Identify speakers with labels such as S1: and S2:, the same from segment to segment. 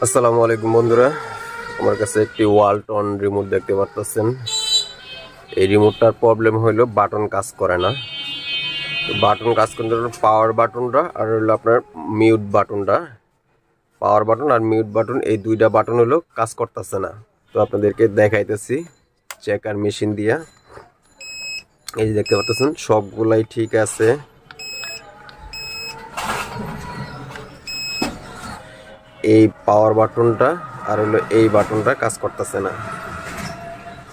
S1: আসসালামু আলাইকুম বন্ধুরা, আমার কাছে একটি ওয়ালটন রিমোট দেখতে পাচ্ছেন। এই রিমোটটার প্রবলেম হলো বাটন কাজ করে না। বাটন কাজ করতে হলো পাওয়ার বাটনটা আর হলো আপনার মিউট বাটনটা। পাওয়ার বাটন আর মিউট বাটন এই দুইটা বাটন হলো কাজ করতেছে না। তো আপনাদেরকে দেখাইতেছি চেকার মেশিন দিয়া। এই যে দেখতে পাচ্ছেন সবগুলাই ঠিক আছে। এই পাওয়ার বাটনটা আর হলো এই বাটনটা কাজ করতেছে না।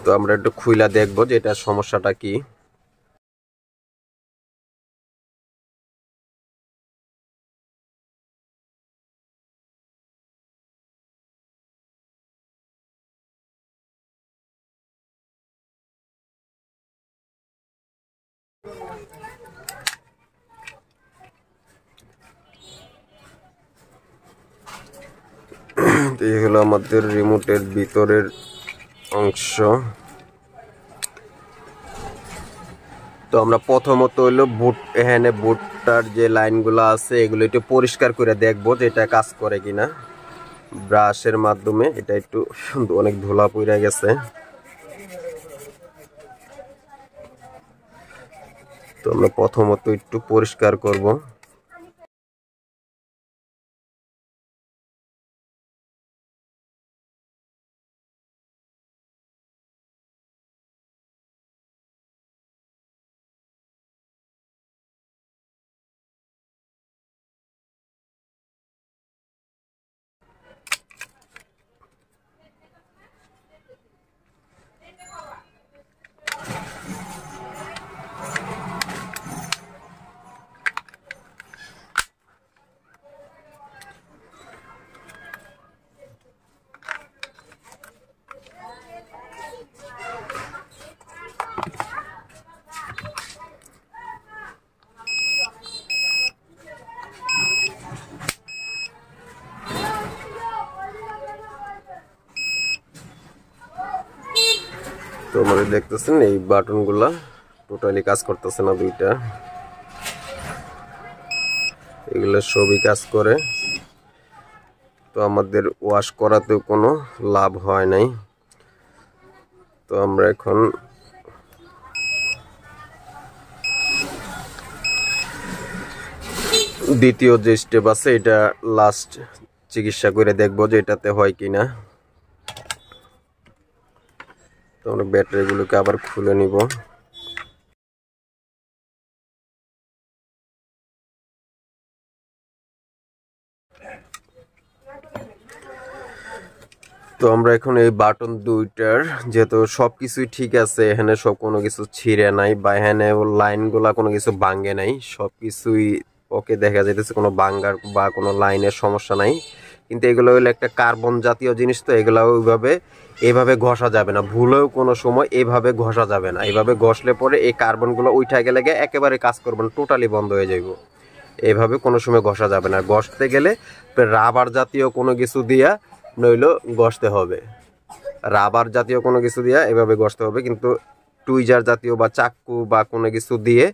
S1: তো আমরা একটু খুইলা দেখবো যে এটার সমস্যাটা কি। এই হলো আমাদের রিমোটের ভিতরের অংশ। তো আমরা প্রথমত হইলো বুট এখানে বুটটার যে লাইনগুলো আছে এগুলো একটু পরিষ্কার করে দেখবো যে এটা কাজ করে কিনা ব্রাশের মাধ্যমে। এটা একটু অনেক ধুলা পড়ে গেছে। তো আমরা প্রথমত একটু পরিষ্কার করব। তো আমরা দেখতেছেন এই বাটনগুলা টোটালি কাজ করতেছে না, দুইটা। এগুলো সবই কাজ করে। তো আমাদের ওয়াশ করাতেও কোনো লাভ হয় নাই। তো আমরা এখন দ্বিতীয় যে স্টেপ আছে এটা লাস্ট চিকিৎসা করে দেখবো যে এটাতে হয় কিনা। তো আমরা ব্যাটারিগুলোকে আবার খুলে নিব। তো আমরা এখন এই বাটন দুইটার যেহেতু সবকিছুই ঠিক আছে, এখানে সব কোনো কিছু ছিঁড়ে নাই বা এখানে লাইনগুলা কোনো কিছু ভাঙে নাই, সবকিছুই ওকে দেখা যাইতেছে, কোনো ভাঙ্গার বা কোনো লাইনের সমস্যা নাই। কিন্তু এগুলো হলো একটা কার্বন জাতীয় জিনিস, তো এগুলো এভাবে ঘষা যাবে না, ভুলেও কোনো সময় এভাবে ঘষা যাবে না। এভাবে ঘষলে পরে এই কার্বনগুলো উঠা গেলে একেবারে কাজ করবে না, টোটালি বন্ধ হয়ে যাইব। এভাবে কোনো সময় ঘষা যাবে না। ঘষতে গেলে রাবার জাতীয় কোনো কিছু দিয়া নইলো ঘষতে হবে, রাবার জাতীয় কোনো কিছু দিয়া এভাবে ঘষতে হবে। কিন্তু টুইজার জাতীয় বা চাক্কু বা কোনো কিছু দিয়ে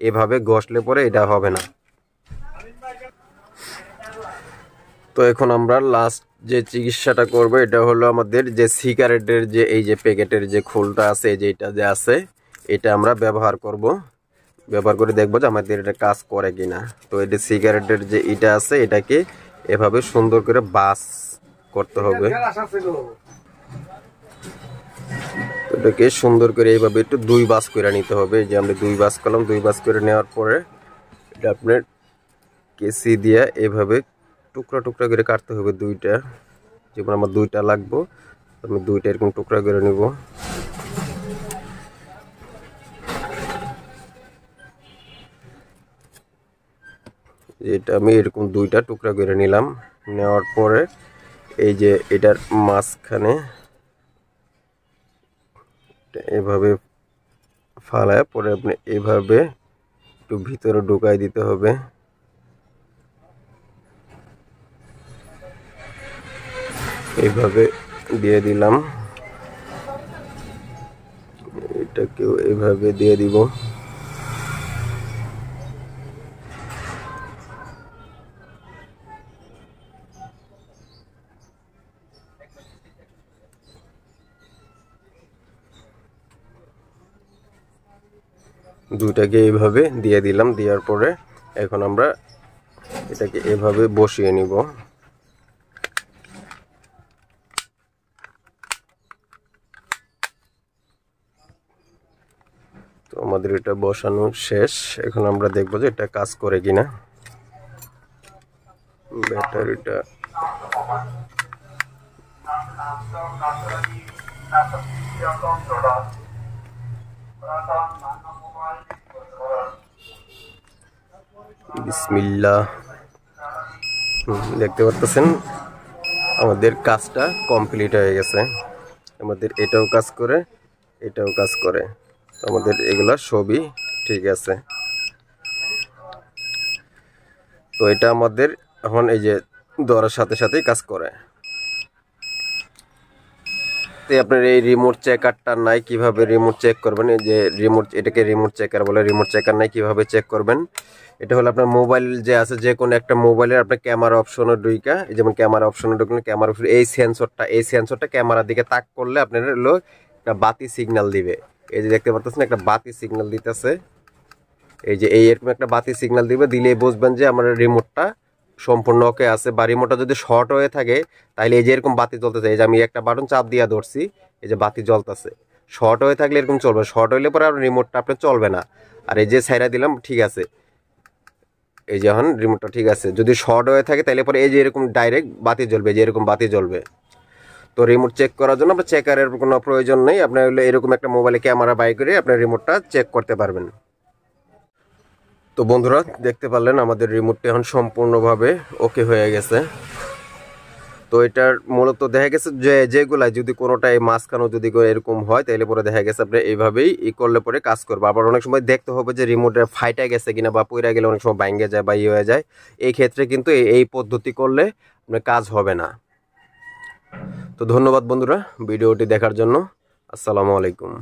S1: এভাবে ঘষলে পরে এটা হবে না। তো এখন আমরা লাস্ট যে চিকিৎসাটা করব এটা হলো আমাদের যে সিগারেটের যে এই যে প্যাকেটের যে খোলটা আছে, যেটা যে আছে, এটা আমরা ব্যবহার করব। ব্যবহার করে দেখবো যে আমাদের এটা কাজ করে কিনা। তো এটা সিগারেটের যে এটা আছে এটাকে এভাবে সুন্দর করে বাস করতে হবে। এটাকে সুন্দর করে এইভাবে একটু দুই বাস করে নিতে হবে। যে আমরা দুই বাস করলাম, দুই বাস করে নেওয়ার পরে এটা আপনার কেসি দিয়ে এভাবে টুকরা টুকরা করে কাটতে হবে দুইটা। যেমন আমার দুইটা লাগবো, আমি দুইটা এরকম টুকরা করে নিব। এটা আমি এরকম দুইটা টুকরা করে নিলাম। নেওয়ার পরে এই যে এটার মাঝখানে এভাবে ফালায় পরে আপনি এভাবে একটু ভিতরে ঢুকাই দিতে হবে। এইভাবে দিয়ে দিলাম, এটাকেও এইভাবে দিয়ে দিব। দুইটাকে এইভাবে দিয়ে দিলাম, দেওয়ার পরে এখন আমরা এটাকে এভাবে বসিয়ে নিব। তো আমাদের এটা বসানো শেষ। এখন আমরা দেখব যে এটা কাজ করে কিনা। ব্যাটারিটা বিসমিল্লাহ, দেখতে পাচ্ছেন আমাদের কাজটা কমপ্লিট হয়ে গেছে। আমাদের এটাও কাজ করে, এটাও কাজ করে, আমাদের এগুলা সবই ঠিক আছে। তো এটা আমাদের এখন এই যে ধরার সাথে সাথেই কাজ করে। তো আপনার এই রিমোট চেকারটা নাই, কিভাবে রিমোট চেক করবেন? এই যে রিমোট, এটাকে রিমোট চেকার বলে। রিমোট চেকার নাই, কিভাবে চেক করবেন? এটা হলো আপনার মোবাইল যে আছে, যে কোনো একটা মোবাইলের আপনার ক্যামেরা অপশনে ঢুইকা, যেমন ক্যামেরা অপশনে ঢুকলে ক্যামেরা অপশন এই সেন্সরটা ক্যামেরার দিকে তাক করলে আপনার হলো একটা বাতি সিগন্যাল দিবে। এই যে দেখতে পাচ্ছেন একটা বাতি সিগন্যাল দিতেছে, এই যে এই এরকম একটা বাতি সিগন্যাল দিবে, দিলে বুঝবেন যে আমার রিমোটটা সম্পূর্ণ ওকে আছে। বা রিমোটটা যদি শর্ট হয়ে থাকে তাহলে এই যে এরকম বাতি জ্বলতেছে, এই যে আমি একটা বাটন চাপ দিয়া ধরছি, এই যে বাতি জ্বলতেছে। শর্ট হয়ে থাকলে এরকম চলবে, শর্ট হইলে পরে আপনার রিমোটটা আপনার চলবে না। আর এই যে সাইরা দিলাম, ঠিক আছে, এই যে এখন রিমোটটা ঠিক আছে। যদি শর্ট হয়ে থাকে তাহলে পরে এই যে এরকম ডাইরেক্ট বাতি জ্বলবে, যে এরকম বাতি জ্বলবে। তো রিমোট চেক করার জন্য আপনার চেকারের কোনো প্রয়োজন নেই, আপনার হলো এরকম একটা মোবাইলে ক্যামেরা বাই করে আপনার রিমোটটা চেক করতে পারবেন। তো বন্ধুরা দেখতে পারলেন আমাদের রিমোটটা এখন সম্পূর্ণভাবে ওকে হয়ে গেছে। তো এটার মূলত দেখা গেছে যে যেগুলা যদি কোনোটাই মাঝখানেও যদি এরকম হয় তাহলে পরে দেখা গেছে আপনি এইভাবেই করলে পরে কাজ করবে। আবার অনেক সময় দেখতে হবে যে রিমোটে ফাইটা গেছে কিনা বা পইরা গেলে অনেক সময় ভাঙে যায় বা হয়ে যায়। এই ক্ষেত্রে কিন্তু এই পদ্ধতি করলে আপনার কাজ হবে না। তো ধন্যবাদ বন্ধুরা ভিডিওটি দেখার জন্য। আসসালামু আলাইকুম।